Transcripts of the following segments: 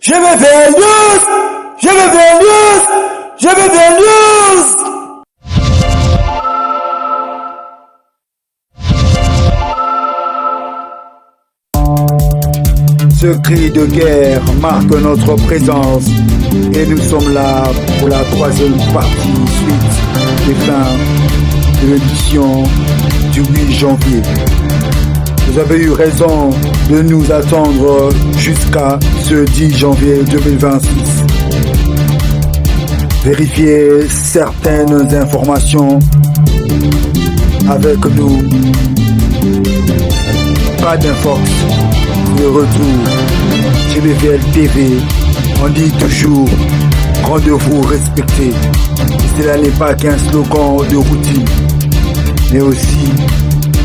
Je vais faire news. Je vais faire news. Je vais faire news. Ce cri de guerre marque notre présence et nous sommes là pour la troisième partie suite des fins de l'édition du 8 janvier. Vous avez eu raison de nous attendre jusqu'à ce 10 janvier 2026. Vérifiez certaines informations avec nous. Pas d'infox. De retour, GBVL TV, on dit toujours rendez-vous respecté. Cela n'est pas qu'un slogan de routine, mais aussi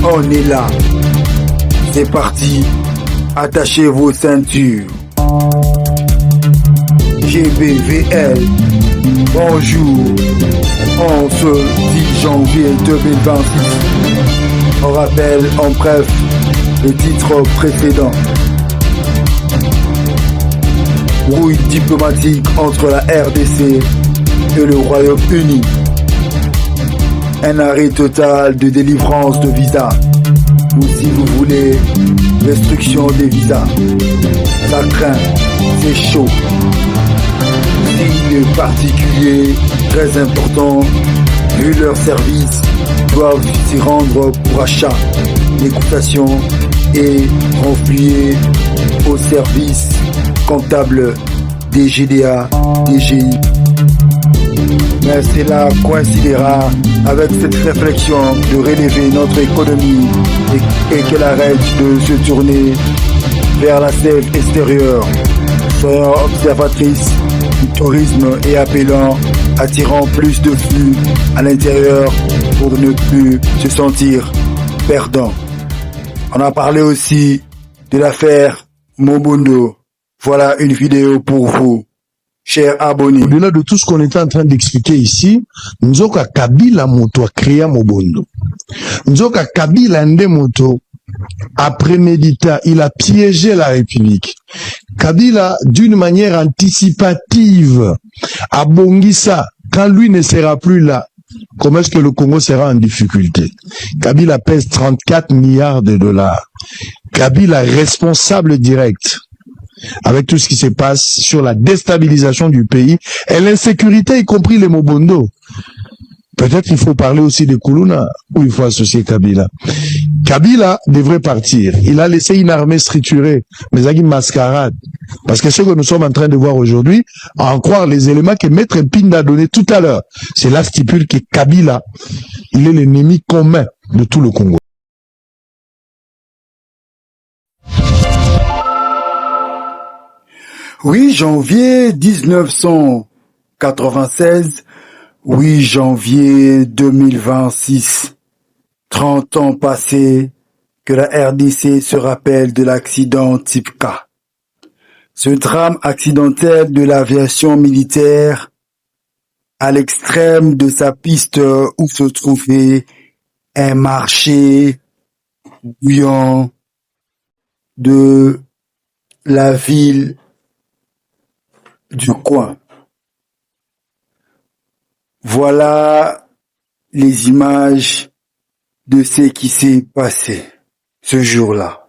on est là. C'est parti, attachez vos ceintures. GBVL, bonjour, en ce 10 janvier 2026. On rappelle en bref les titres précédents. Brouille diplomatique entre la RDC et le Royaume-Uni. Un arrêt total de délivrance de visas. Ou si vous voulez, restriction des visas. Ça craint, c'est chaud. Signes particuliers très importants, vu leur service, doivent s'y rendre pour achat, négociation et renflouer au service comptable des GDA, DGI. Mais cela coïncidera avec cette réflexion de relever notre économie et qu'elle arrête de se tourner vers la scène extérieure. Soyons observatrices du tourisme et attirant plus de flux à l'intérieur pour ne plus se sentir perdant. On a parlé aussi de l'affaire Mobundo. Voilà une vidéo pour vous, chers abonnés. Au-delà de tout ce qu'on était en train d'expliquer ici, Nzoka Kabila moto a créé Mobundo. Nzoka Kabila nde moto a prémédité, il a piégé la République. Kabila, d'une manière anticipative, a bongisa quand lui ne sera plus là. Comment est-ce que le Congo sera en difficulté? Kabila pèse 34 milliards de dollars. Kabila responsable direct avec tout ce qui se passe sur la déstabilisation du pays et l'insécurité, y compris les Mobondo. Peut-être il faut parler aussi de Koulouna, où il faut associer Kabila. Kabila devrait partir. Il a laissé une armée triturée, mais il y a une mascarade. Parce que ce que nous sommes en train de voir aujourd'hui, à en croire les éléments que Maître Pinda a donné tout à l'heure, cela stipule que Kabila, il est l'ennemi commun de tout le Congo. Oui, janvier 1996, 8 janvier 2026. 30 ans passés que la RDC se rappelle de l'accident type K. Ce drame accidentel de l'aviation militaire à l'extrême de sa piste où se trouvait un marché bouillant de la ville du coin. Voilà les images de ce qui s'est passé ce jour-là.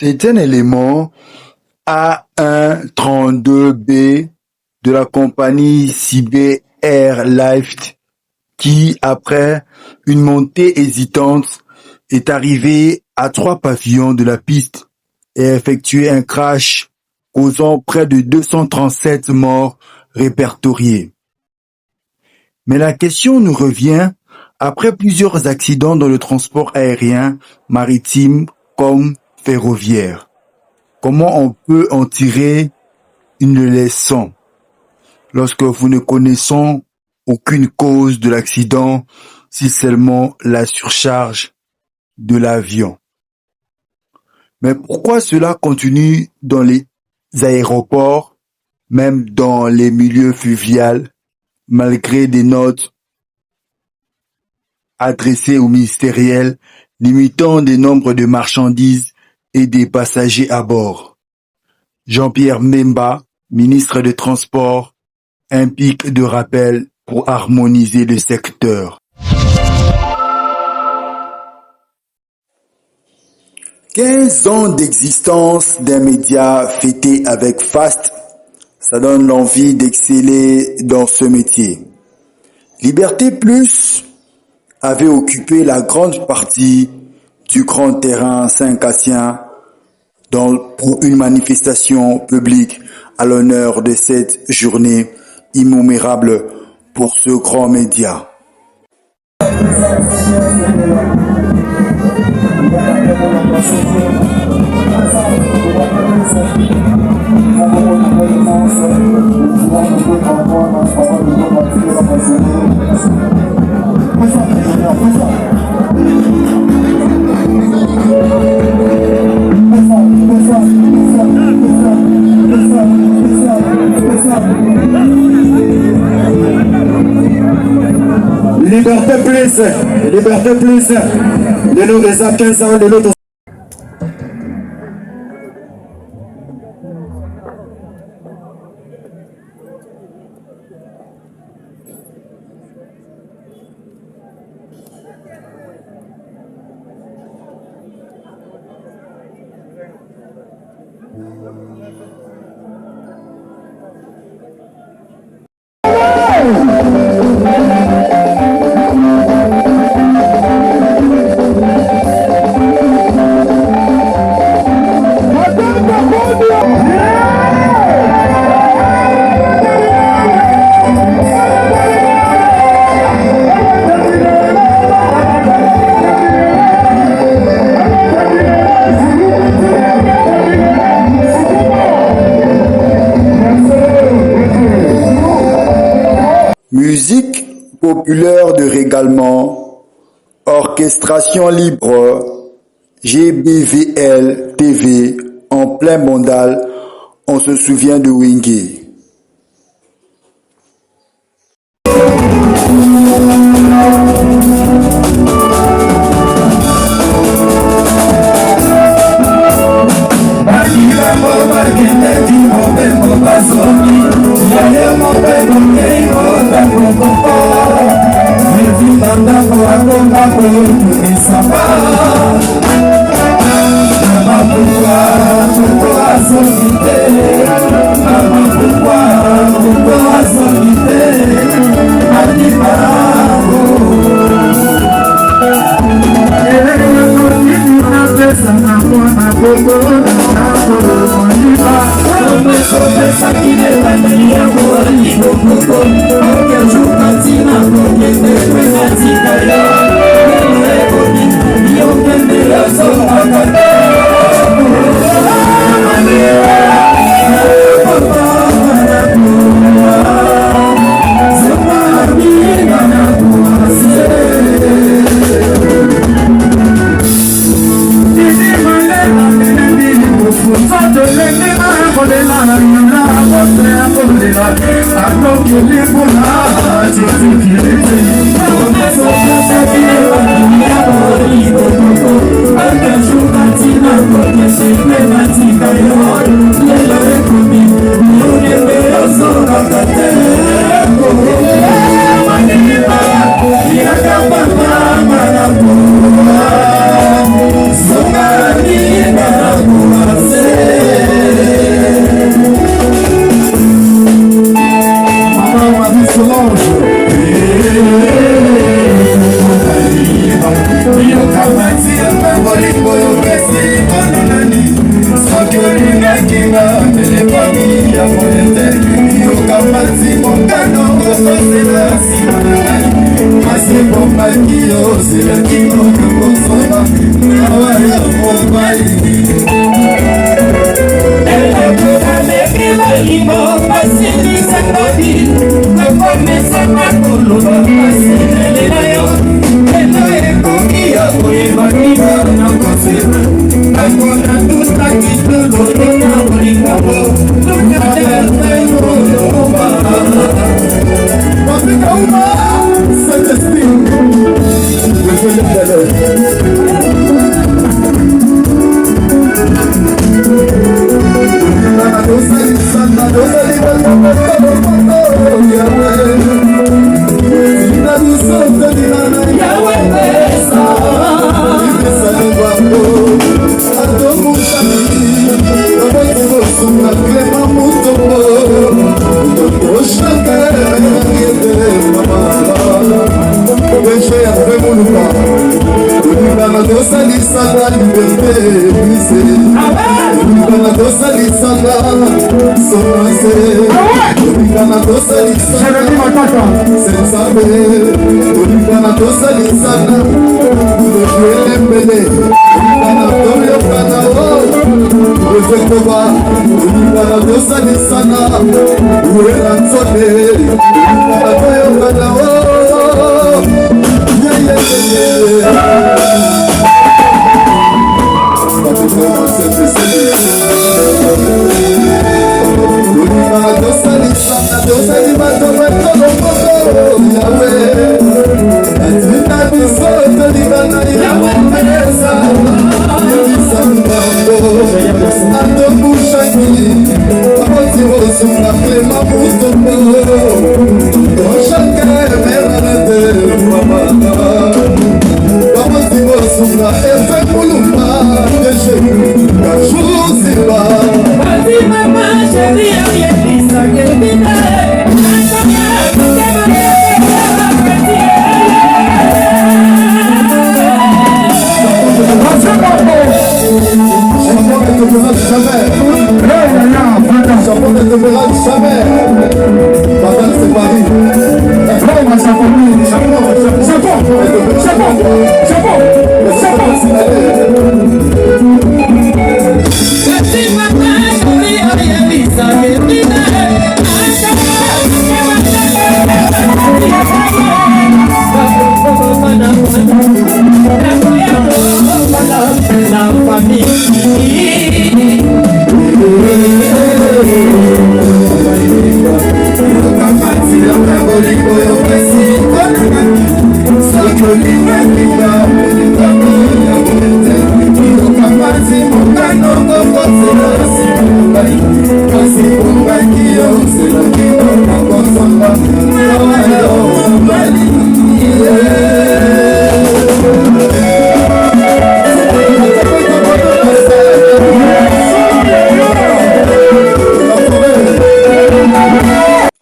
C'est un élément A132B de la compagnie CB Airlift qui, après une montée hésitante, est arrivé à 3 pavillons de la piste et a effectué un crash causant près de 237 morts répertoriés. Mais la question nous revient après plusieurs accidents dans le transport aérien, maritime comme ferroviaire. Comment on peut en tirer une leçon lorsque vous ne connaissez aucune cause de l'accident, si seulement la surcharge de l'avion? Mais pourquoi cela continue dans les aéroports, même dans les milieux fluviaux, malgré des notes adressées aux ministériels limitant des nombres de marchandises et des passagers à bord? Jean-Pierre Mbemba, ministre des Transports, implique de rappel pour harmoniser le secteur. 15 ans d'existence d'un média fêté avec faste, ça donne l'envie d'exceller dans ce métier. Liberté Plus avait occupé la grande partie du grand terrain Saint-Cassien pour une manifestation publique à l'honneur de cette journée immémorable pour ce grand média. Liberté Plus, de nous des 15 ans de l'autre. Musique populaire de régalement, orchestration libre, GBVL TV en plein Mondal, on se souvient de Wingé. I don't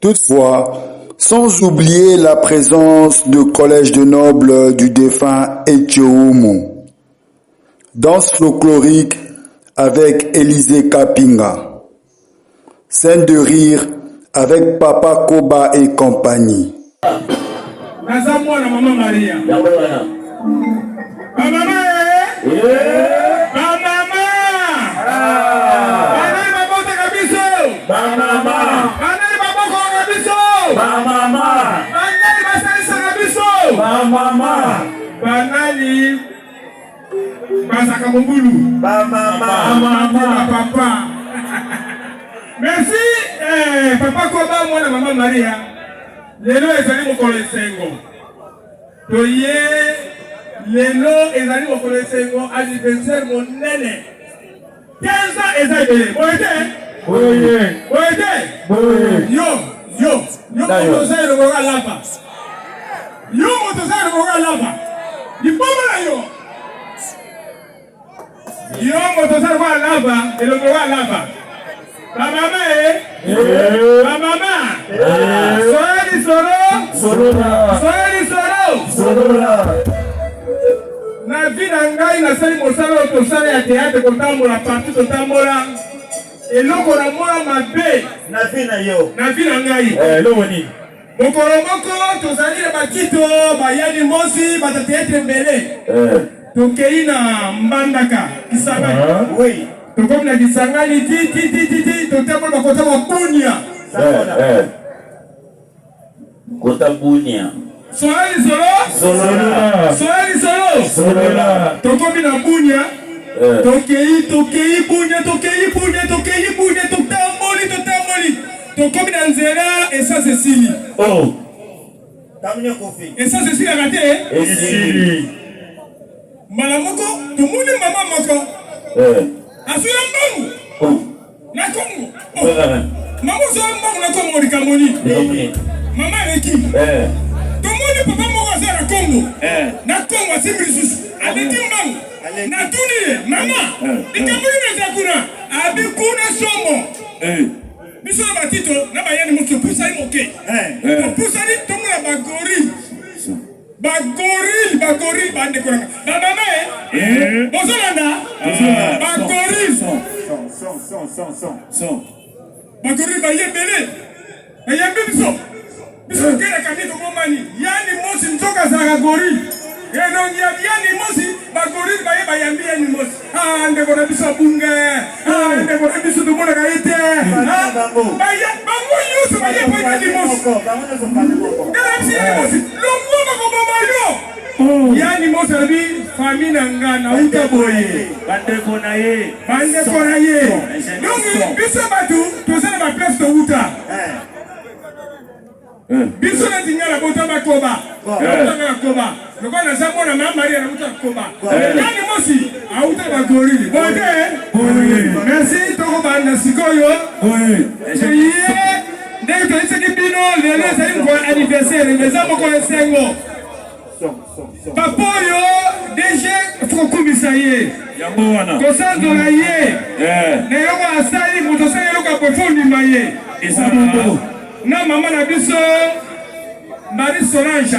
Toutefois, sans oublier la présence de collège de nobles du défunt Etchoumu. Danse folklorique avec Élisée Kapinga. Scène de rire avec Papa Koba et compagnie. Maman Maria. Banali Basaka Mobulu Papa. Merci Papa Koba mwana Maman Maria. Lelo ezali mokolo esengo. Toye lelo ezali mokolo esengo anniversaire monene. 15 ans ezali. Boyete. Yo motozali lokola lapa. Yo motozali lokola lapa. Elongola lapa. Mama Solo. Na vie na ngai nasali mosala otosala ya théâtre kotambola partout totambola. Eloko na mwana mabe na vie na yo. Na vie na ngai. Lomoni. Mokoromoko, tozali na batito, bayani mosi, batatetre mbele. Tokei na mbandaka, Kisangani. Oui. Tokomi na Kisangani, totemo na kota wa Bunia. Kota Bunia. Soali solo. Tokomi na Bunia. Tokei Bunia. Totamboli. Tokomi na Nzera, Esa Cecily. Oh. Esa Cecily akate? Cecily. Malamoko, tumuni mama moko. Asuya mbangu. Na Kongo. Mama zo mbangu na Kongo likamoni. Mama reki. Tumuni papa moko za Kongo. Na Kongo asibiri susu. Aleti mbangu. Na tuni mama. Likamoni na zakuna. Abikuna somo. Biso na batito na bayani moto pusa imoke. Pusa ni tomu na bagoril bande koranga. Baba me bozolanda bagoril son bagoril bayembele bayembe biso kera kanito komani yani mosi ntoka za goril eno yani mosi bagoril bayembe yani mosi ande kona biso bunge ande kona biso dumona kaite bango yusu bayembe yani mosi yani mosabi famina ngana utaboye bande kona ye donc biso batu tosala ba place to uta biso na tingala bota bakoba bakoba lokwa na zambo na mama Maria na uta koba yani mosi auta bagorili bonde merci toko banda sikoyo ndenge tolisaki bino lelo ezali mokolo anniversaire eza mokolo esengo papa oyo deje tokokumisa ye kosanzola ye na eloko asali moto osali eloko apofi ondima ye na mama na biso Marie Solange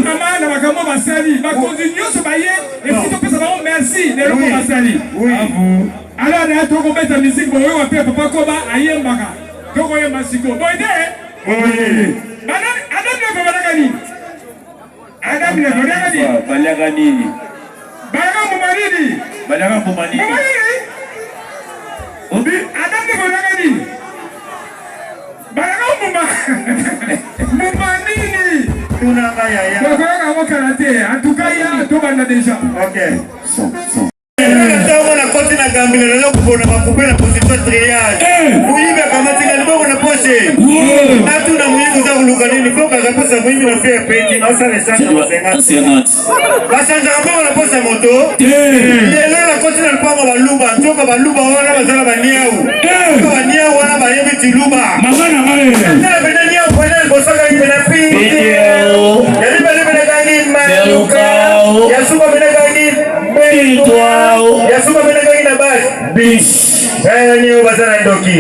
mama na makambo basali bakonzi nyonso baye esi topesa bango merci na eloko basali alors na tokobeta musique boyo wape papa koba ayembaka toko yemba siko boyde Adam ne balaka nini balaka nini balaka mumanini obi Adam ne balaka nini balaka mumanini tunanga yaya bakoyaka mokalate atukaya tobanda deja ok Ndio na koti na gambile leo kubona makubela position triage. Muibe kama tingani boko na poshe. Hatu na muibu za kuluka nini foka kabisa muibu na fia peti na usale sana wasenga. Basanja kama na posa moto. Leo na koti na mpango baluba, njoka baluba wana bazala baniau. Baniau wana bayebi tiluba. Magana ngale. Ndio benania kwenda bosaka hivi na pindi. Yali bale bale gani maluka. Yasuba bale gani Yasuba menega ina basi bish ni bazana ndoki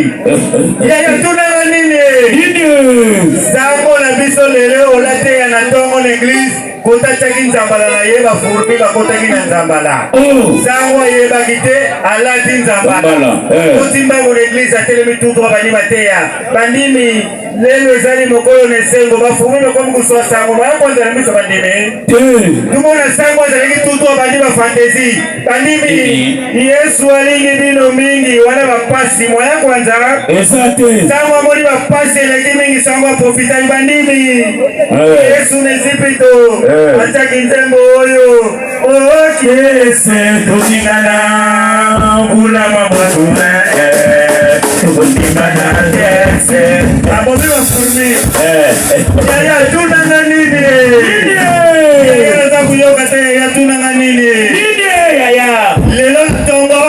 ya tuna nini sambo na biso lelo olate ya na tongo l'église kota chaki nzambala na yeba furbi ba kota kina nzambala sango yeba kite alati nzambala kotimba mo l'église atelemi tout droit bani mateya bandimi lelo ezali mokolo nesengo ba furbi ko mkuswa sango ba kwanza na biso bandime tumona sango ezali tout droit bani ba fantasy bandimi Yesu alingi bino mingi wana bapasi moya kwanza esate sango moni bapasi eleki mingi sango profita bandimi Yesu nezipito ataki nzembo oyo okese tokingana mbula mabwatume tokingana tese abobi baforme yaya tunanga nini yaya za kuyoka te yaya tunanga nini yaya lelo tongo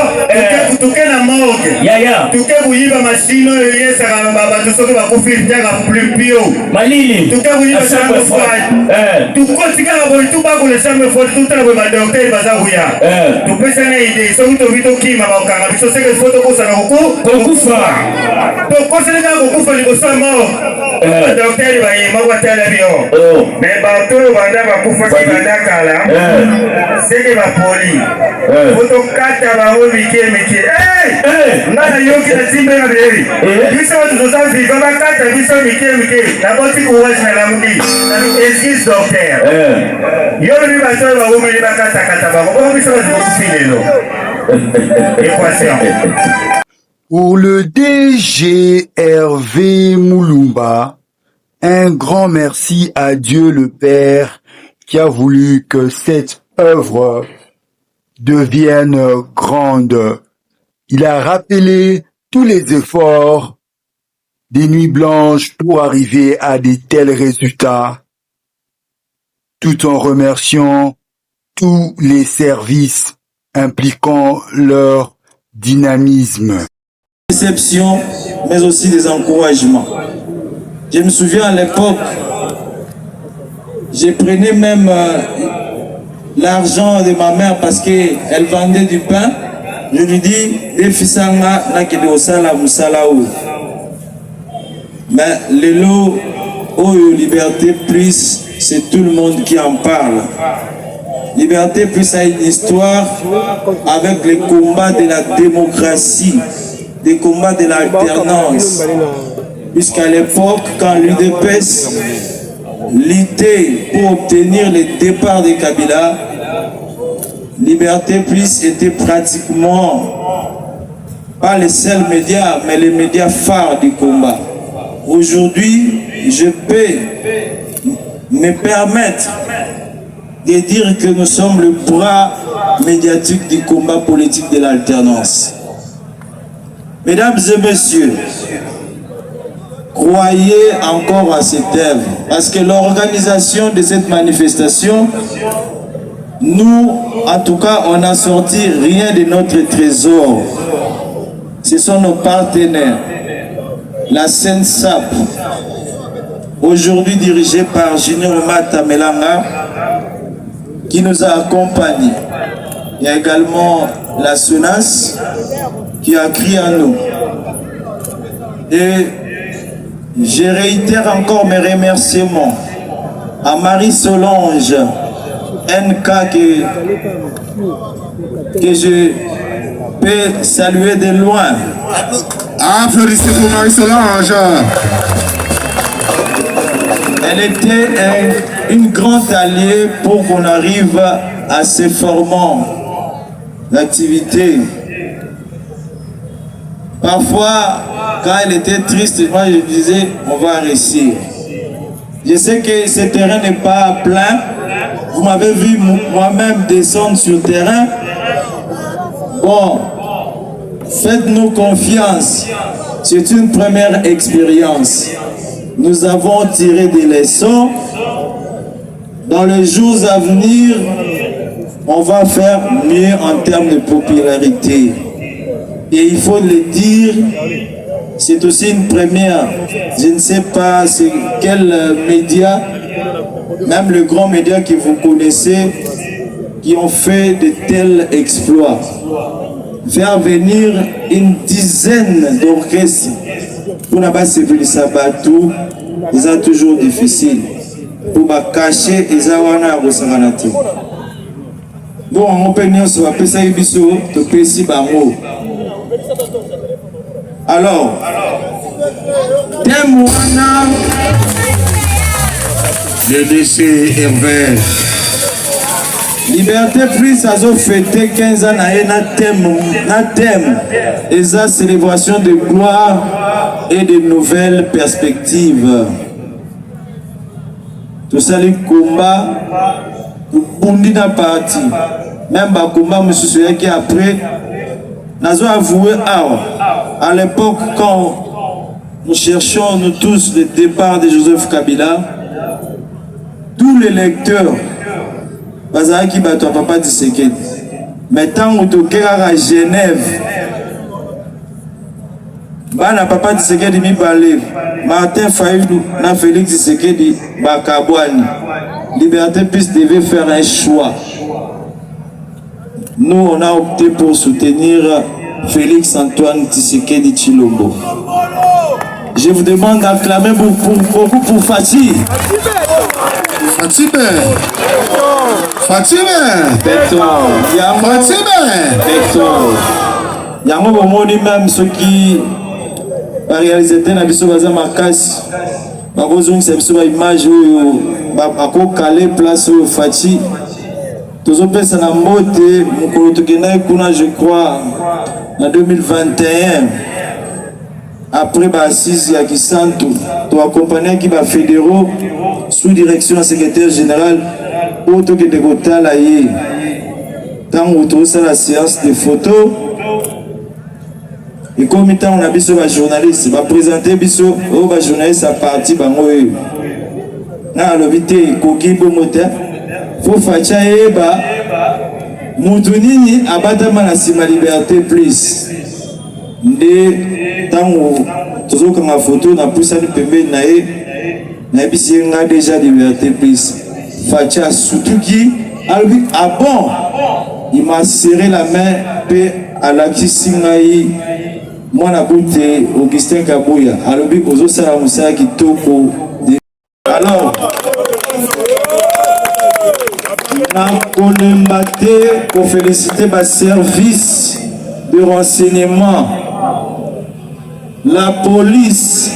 tuke na morgue yaya tuke buyiba mashino yesa kama tusoke bakufi ndaka plumpio malili tuke buyiba chambre froide tukotika bo tuba ko le chambre froide tutala bo ba docteur bazahuya tupesa na idée so to vito kima ba okanga biso seke photo ko sana kufa to ko sele ka kufa ni ko sama docteur bayima kwatala bio mais bato banda bakufaki banda kala seke bapoli fotokata bango mike nga na yoki na timbe na beyi biso tozosa viva bakata biso mike na boti courage na lamuki excuse docteur yo lobi bato baumeli bakatakata bango bongo biso bazokokufi lelo équation. Pour le DG Hervé Moulumba, un grand merci à Dieu le Père qui a voulu que cette œuvre devienne grande. Il a rappelé tous les efforts des nuits blanches pour arriver à de tels résultats, tout en remerciant tous les services impliquant leur dynamisme. Déception, mais aussi des encouragements. Je me souviens à l'époque, je prenais même l'argent de ma mère parce qu'elle vendait du pain. Je lui dis, mais le lot Oyo Liberté Plus, c'est tout le monde qui en parle. Liberté Plus a une histoire avec les combats de la démocratie, des combats de l'alternance. Puisqu'à l'époque, quand l'UDPS luttait pour obtenir le départ de Kabila, Liberté Plus était pratiquement pas les seuls médias, mais les médias phares du combat. Aujourd'hui, je peux me permettre de dire que nous sommes le bras médiatique du combat politique de l'alternance. Mesdames et messieurs, croyez encore à cette œuvre, parce que l'organisation de cette manifestation, nous, en tout cas, on n'a sorti rien de notre trésor. Ce sont nos partenaires, la SENSAP, aujourd'hui dirigée par Junior Mata Melanga, qui nous a accompagnés. Il y a également la SONAS qui a crié à nous. Et je réitère encore mes remerciements à Marie Solange, NK, que je peux saluer de loin. Applaudissez pour Marie Solange. Elle était une grande alliée pour qu'on arrive à ces formants d'activité. Parfois, quand elle était triste, moi je disais, on va réussir. Je sais que ce terrain n'est pas plein. Vous m'avez vu moi-même descendre sur le terrain. Bon, faites-nous confiance. C'est une première expérience. Nous avons tiré des leçons. Dans les jours à venir, on va faire mieux en termes de popularité. Et il faut le dire, c'est aussi une première. Je ne sais pas c'est quel média, même le grand média que vous connaissez, qui ont fait de tels exploits. Faire venir une dizaine d'orchestres pour ne pas se faire sabatou, c'est toujours difficile. Pour cacher les awana à Rosanganati. Bon, on peut nous sur la PSA Ibiso, de PSI Bango. Alors, Temwana, Le décès Hervé. Liberté Plus a fêté 15 ans na thème et sa célébration de gloire et de nouvelles perspectives. Tout ça les combats, tout bundi na parti, même ba combat monsieur qui après, nous avons avoué à l'époque quand nous cherchions nous tous le départ de Joseph Kabila, tous les lecteurs bazaki bato papa Tshisekedi. Mais tant que tu es à Genève, bana papa Tshisekedi mi balé, Martin Fayulu na Félix Tshisekedi bakabwani. Liberté Plus devait faire un choix. Nous on a opté pour soutenir Félix Antoine Tshisekedi Tshilombo. Je vous demande d'acclamer beaucoup pour Fatih. Fatih. Fatih. Yango bomoni même ceux qui réalisateur na biso baza makasi bakozongisa biso ba image oyo bakokale place oyo Fatih tozopesa na mbote mokolo tokendaki kuna je crois en 2021 après assise à Kisantu to accompagner qui va fédéraux sous direction du secrétaire général pour tout que de kotala ye tant où tout ça la séance de photos et comme temps on a biso ba journaliste va présenter biso au ba journaliste à partir bango na lobité koki bomota faut facha eba mutu nini abatama na sima liberté plus nde tango tozoka ma photo na pusani pembeni na ye na bisi nga déjà liberté plus facha sutuki albi ah bon il m'a serré la main pe alakisi ngai mwana boute Augustin Kabuya albi kozosala musala kitoko alors na kolemba te ko féliciter ba service de renseignement, la police,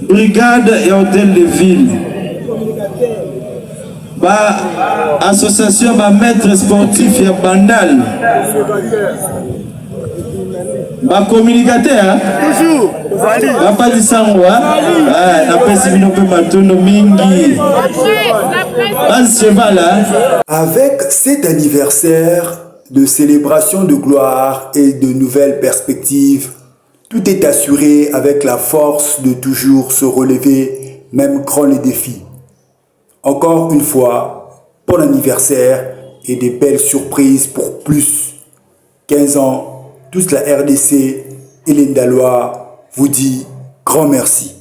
brigade et hôtel de ville, association ba maître sportif et bandal, ba communicateur, pas du sangwa, na pesi bino pe matono mingi. Avec cet anniversaire de célébration de gloire et de nouvelles perspectives, tout est assuré avec la force de toujours se relever, même grand les défis. Encore une fois, bon anniversaire et des belles surprises pour plus. 15 ans, toute la RDC et l'Indalois vous dit grand merci.